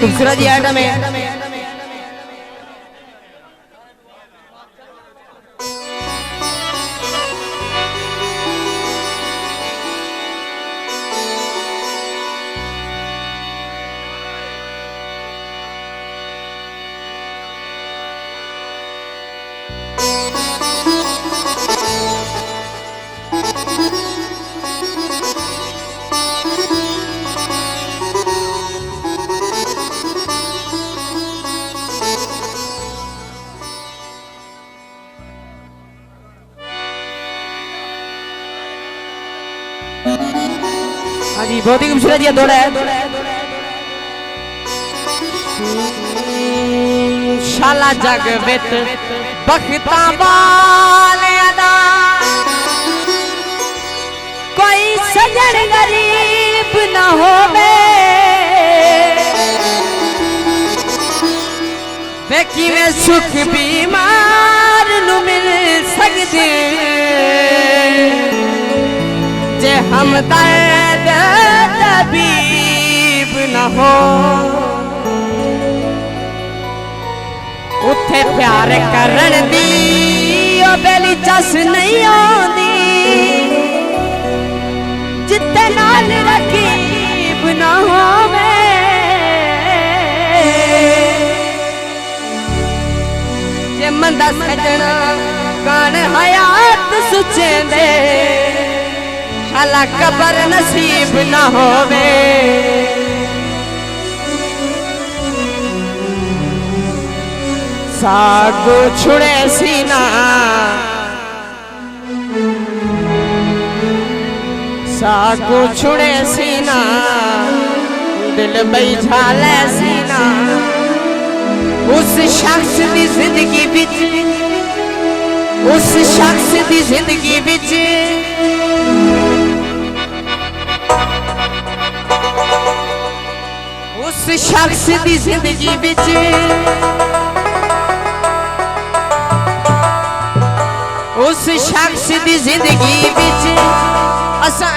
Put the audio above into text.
खूबसूरत ही आइटम है। हाँ जी, बहुत ही खूबसूरत ये दौड़ा है। शाला जग विच बख्ता वाले अदा कोई सजन गरीब न होवे वे किवें सुख बीमार नू मिल सकदे जे हम दर्द तबीब न हो उथे प्यार करन दी ओ बेली चस नहीं आंदी जिते नाल रकीब न होवे जे मंदा सजना कान हयात सुचेंदे शाला कबर नसीब न होवे सागो छुड़े सीना सागो छुड़े सीना दिल बैठाले सीना उस शख्स दी जिंदगी विच उस शख्स दी जिंदगी विच उस शख्स दी जिंदगी विच उस शख्स दी जिंदगी विच असां